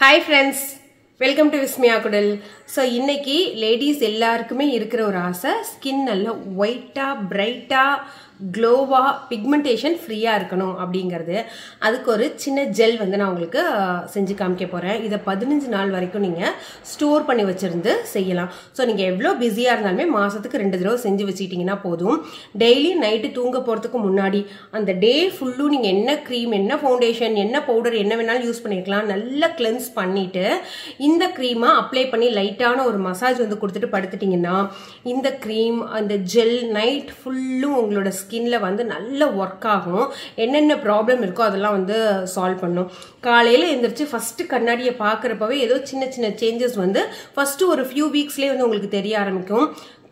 Hi friends, welcome to Vismaya Kudal. So இன்னைக்கு ladies எல்லாருக்குமே இருக்கிற ஒரு ஆசை skin நல்ல white-ஆ bright-ஆ glow-ஆ pigmentation free-ஆ இருக்கணும் அப்படிங்கிறது. அதுக்கு ஒரு சின்ன ஜெல் வந்து நான் உங்களுக்கு செஞ்சு காமிக்க போறேன். இத 15 நாள் வரைக்கும் நீங்க ஸ்டோர் பண்ணி வச்சிருந்து செய்யலாம். சோ நீங்க எவ்வளவு பிஸியா இருந்தாலுமே மாசத்துக்கு 2 தடவை செஞ்சு வச்சிட்டீங்கன்னா போதும். டெய்லி நைட் தூங்க போறதுக்கு முன்னாடி அந்த டே ஃபுல்லு நீங்க என்ன க்ரீம், என்ன ஃபவுண்டேஷன், என்ன பவுடர் என்ன வேணாலும் யூஸ் பண்ணிக்கலாம். நல்லா கிளென்ஸ் பண்ணிட்டு இந்த க்ரீமை அப்ளை பண்ணி லைட்டான ஒரு மசாஜ் வந்து கொடுத்துட்டு படுத்துட்டீங்கன்னா இந்த க்ரீம் அந்த ஜெல் நைட் ஃபுல்லும் உங்களோட ஸ்கின்ல வந்து நல்ல ஒர்க் ஆகும். என்னென்ன ப்ராப்ளம் இருக்கோ அதெல்லாம் வந்து சால்வ் பண்ணும். காலையில எந்திரிச்சு ஃபர்ஸ்ட் கண்ணாடியை பார்க்கறப்பவே ஏதோ சின்ன சின்ன சேஞ்சஸ் வந்து ஃபர்ஸ்ட் ஒரு ஃபியூ வீக்ஸ்லேயே வந்து உங்களுக்கு தெரிய ஆரம்பிக்கும்.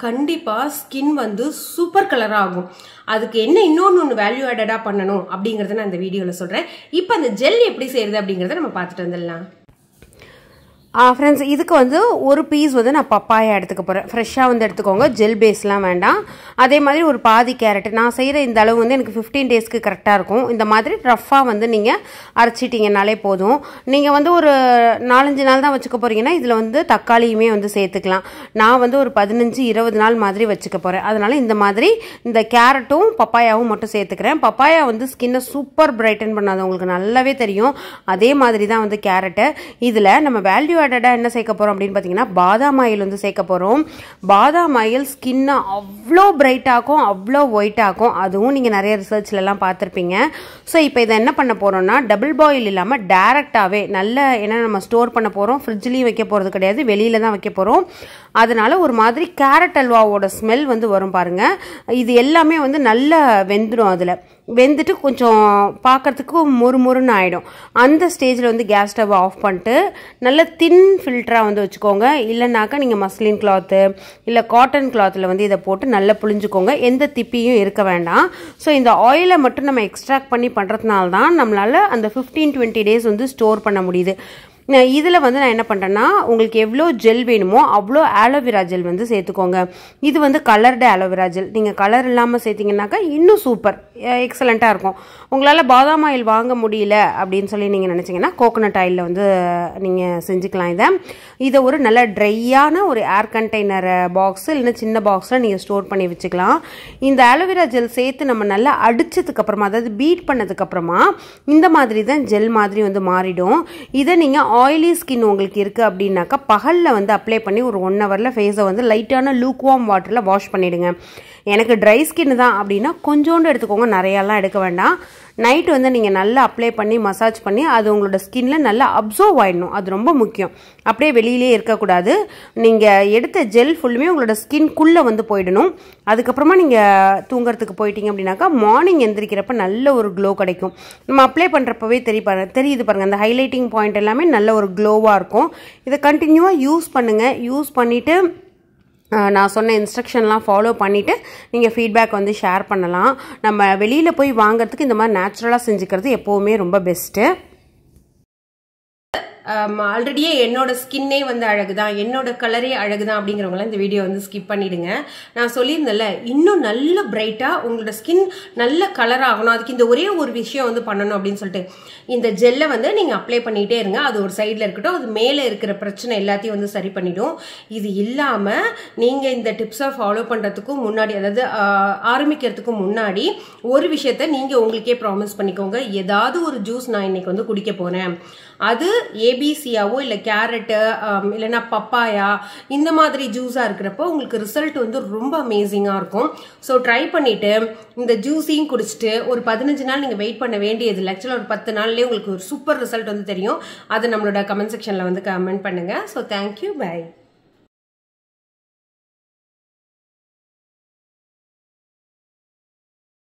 கண்டிப்பா ஸ்கின் வந்து சூப்பர் கலர் ஆகும். அதுக்கு என்ன இன்னொன்னு வேல்யூ ஆடடா பண்ணணும் அப்படிங்கறத நான் இந்த வீடியோல சொல்றேன். இப்போ அந்த ஜெல் எப்படி செய்யறது அப்படிங்கறத நம்ம பார்த்துட்டு வந்துடலாம். ஃப்ரெண்ட்ஸ், இதுக்கு வந்து ஒரு பீஸ் வந்து நான் பப்பாயா எடுத்துக்க போகிறேன். ஃப்ரெஷ்ஷாக வந்து எடுத்துக்கோங்க, ஜெல் பேஸ்லாம் வேண்டாம். அதே மாதிரி ஒரு பாதி கேரட். நான் செய்கிற இந்த அளவு வந்து எனக்கு 15 டேஸ்க்கு கரெக்டாக இருக்கும். இந்த மாதிரி ரஃப்பாக வந்து நீங்கள் அரைச்சிட்டிங்கனாலே போதும். நீங்கள் வந்து ஒரு 4-5 நாள் தான் வச்சுக்க போகிறீங்கன்னா இதில் வந்து தக்காளியுமே வந்து சேர்த்துக்கலாம். நான் வந்து ஒரு 15-20 நாள் மாதிரி வச்சுக்க போகிறேன். அதனால் இந்த மாதிரி இந்த கேரட்டும் பப்பாயாவும் மட்டும் சேர்த்துக்கிறேன். பப்பாயா வந்து ஸ்கின்னை சூப்பர் பிரைட்டன் பண்ணாது, உங்களுக்கு நல்லாவே தெரியும். அதே மாதிரி தான் வந்து கேரட்டு. இதில் நம்ம வேல்யூ என்ன சேர்க்க போறோம் அப்படின்னு பாத்தீங்கன்னா பாதாம் ஆயில் வந்து சேர்க்க போறோம். பாதாம் ஆயில் ஸ்கின்னை அவ்வளோ பிரைட் ஆகும், அவ்வளோ ஒயிட் ஆகும். அதுவும் நீங்க நிறைய ரிசர்ச்ல எல்லாம் பார்த்திருப்பீங்க. ஸோ இப்போ இதை என்ன பண்ண போறோம்னா டபுள் பாயில் இல்லாம டைரக்டாவே நல்ல என்ன நம்ம ஸ்டோர் பண்ண போறோம். ஃப்ரிட்ஜ்லயும் வைக்க போறது கிடையாது, வெளியில தான் வைக்க போறோம். அதனால ஒரு மாதிரி கேரட் அல்வாவோட ஸ்மெல் வந்து வரும் பாருங்க. இது எல்லாமே வந்து நல்லா வெந்துடும். அதுல வெந்துட்டு கொஞ்சம் பார்க்கறதுக்கு மொறுமொறுன்னு ஆகிடும். அந்த ஸ்டேஜில் வந்து கேஸ் ஸ்டவ் ஆஃப் பண்ணிட்டு நல்ல தின் ஃபில்டராக வந்து வச்சுக்கோங்க. இல்லைனாக்கா நீங்கள் மஸ்லின் கிளாத்து இல்லை காட்டன் கிளாத்தில் வந்து இதை போட்டு நல்லா புழிஞ்சுக்கோங்க. எந்த திப்பியும் இருக்க வேண்டாம். ஸோ இந்த ஆயிலை மட்டும் நம்ம எக்ஸ்ட்ராக்ட் பண்ணி பண்ணுறதுனால தான் நம்மளால் அந்த 15-20 டேஸ் வந்து ஸ்டோர் பண்ண முடியுது. இதில் வந்து நான் என்ன பண்ணுறேன்னா உங்களுக்கு எவ்வளோ ஜெல் வேணுமோ அவ்வளோ ஆலோவேரா ஜெல் வந்து சேர்த்துக்கோங்க. இது வந்து கலர்டு ஆலோவேரா ஜெல். நீங்கள் கலர் இல்லாமல் சேர்த்திங்கனாக்கா இன்னும் சூப்பர் எக்ஸலண்ட்டாக இருக்கும். உங்களால் பாதாம் ஆயில் வாங்க முடியல அப்படின்னு சொல்லி நீங்கள் நினச்சிங்கன்னா கோகோனட் ஆயிலில் வந்து நீங்கள் செஞ்சுக்கலாம். இதை ஒரு நல்ல ட்ரையான ஒரு ஏர் கண்டெய்னர் பாக்ஸு இல்லைன்னா சின்ன பாக்ஸில் நீங்கள் ஸ்டோர் பண்ணி வச்சுக்கலாம். இந்த ஆலோவேரா ஜெல் சேர்த்து நம்ம நல்லா அடித்ததுக்கப்புறமா, அதாவது பீட் பண்ணதுக்கப்புறமா இந்த மாதிரி தான் ஜெல் மாதிரி வந்து மாறிடும். இதை நீங்கள் ஆயிலி ஸ்கின் உங்களுக்கு இருக்குது அப்படின்னாக்கா பகலில் வந்து அப்ளை பண்ணி ஒரு 1 ஹவரில் ஃபேஸை வந்து லைட்டான லூக்வார்ம் வாட்டரில் வாஷ் பண்ணிவிடுங்க. எனக்கு ட்ரை ஸ்கின் தான் அப்படின்னா கொஞ்சோண்டு எடுத்துக்கோங்க, நிறையாலாம் எடுக்க வேண்டாம். நைட்டு வந்து நீங்கள் நல்லா அப்ளை பண்ணி மசாஜ் பண்ணி அது உங்களோட ஸ்கின்ல நல்லா அப்சர்வ் ஆகிடணும். அது ரொம்ப முக்கியம். அப்படியே வெளியிலே இருக்கக்கூடாது. நீங்கள் எடுத்த ஜெல் ஃபுல்லுமே உங்களோட ஸ்கின்குள்ளே வந்து போயிடணும். அதுக்கப்புறமா நீங்கள் தூங்குறதுக்கு போயிட்டீங்க அப்படின்னாக்கா மார்னிங் எந்திரிக்கிறப்ப நல்ல ஒரு க்ளோ கிடைக்கும். நம்ம அப்ளை பண்ணுறப்பவே தெரியுது பாருங்கள், அந்த ஹைலைட்டிங் பாயிண்ட் எல்லாமே நல்ல ஒரு க்ளோவாக இருக்கும். இதை கண்டினியூவாக யூஸ் பண்ணுங்கள். யூஸ் பண்ணிவிட்டு நான் சொன்ன இன்ஸ்ட்ரக்ஷன்லாம் ஃபாலோ பண்ணிவிட்டு நீங்கள் ஃபீட்பேக் வந்து ஷேர் பண்ணலாம். நம்ம வெளியில் போய் வாங்குறதுக்கு இந்த மாதிரி நேச்சுரலாக செஞ்சுக்கிறது எப்போவுமே ரொம்ப பெஸ்ட்டு. ஆல்ரெடியே என்னோட ஸ்கின்னே வந்து அழகுதான், என்னோட கலரே அழகுதான் அப்படிங்கிறவங்களாம் இந்த வீடியோ வந்து ஸ்கிப் பண்ணிடுங்க. நான் சொல்லியிருந்தேன்ல, இன்னும் நல்ல பிரைட்டா உங்களோட ஸ்கின் நல்ல கலர் ஆகணும். அதுக்கு இந்த ஒரே ஒரு விஷயம் வந்து பண்ணணும் அப்படின்னு சொல்லிட்டு இந்த ஜெல்லை வந்து நீங்கள் அப்ளை பண்ணிகிட்டே இருங்க. அது ஒரு சைடில் இருக்கட்டும், அது மேலே இருக்கிற பிரச்சனை எல்லாத்தையும் வந்து சரி பண்ணிடும். இது இல்லாமல் நீங்கள் இந்த டிப்ஸை ஃபாலோ பண்ணுறதுக்கும் முன்னாடி, அதாவது ஆரம்பிக்கிறதுக்கு முன்னாடி ஒரு விஷயத்த நீங்கள் உங்களுக்கே ப்ராமிஸ் பண்ணிக்கோங்க. ஏதாவது ஒரு ஜூஸ் நான் இன்னைக்கு வந்து குடிக்க போகிறேன். அது ஏபிசியாவோ இல்லை கேரட்டு இல்லைன்னா பப்பாயா இந்த மாதிரி ஜூஸாக இருக்கிறப்போ உங்களுக்கு ரிசல்ட் வந்து ரொம்ப அமேசிங்காக இருக்கும். ஸோ ட்ரை பண்ணிவிட்டு இந்த ஜூஸையும் குடிச்சிட்டு ஒரு 15 நாள் நீங்கள் வெயிட் பண்ண வேண்டியது இல்லை. ஆக்சுவலாக ஒரு 10 நாள்லேயே உங்களுக்கு ஒரு சூப்பர் ரிசல்ட் வந்து தெரியும். அதை நம்மளோட கமெண்ட் செக்ஷனில் வந்து கமெண்ட் பண்ணுங்கள். So thank you, by.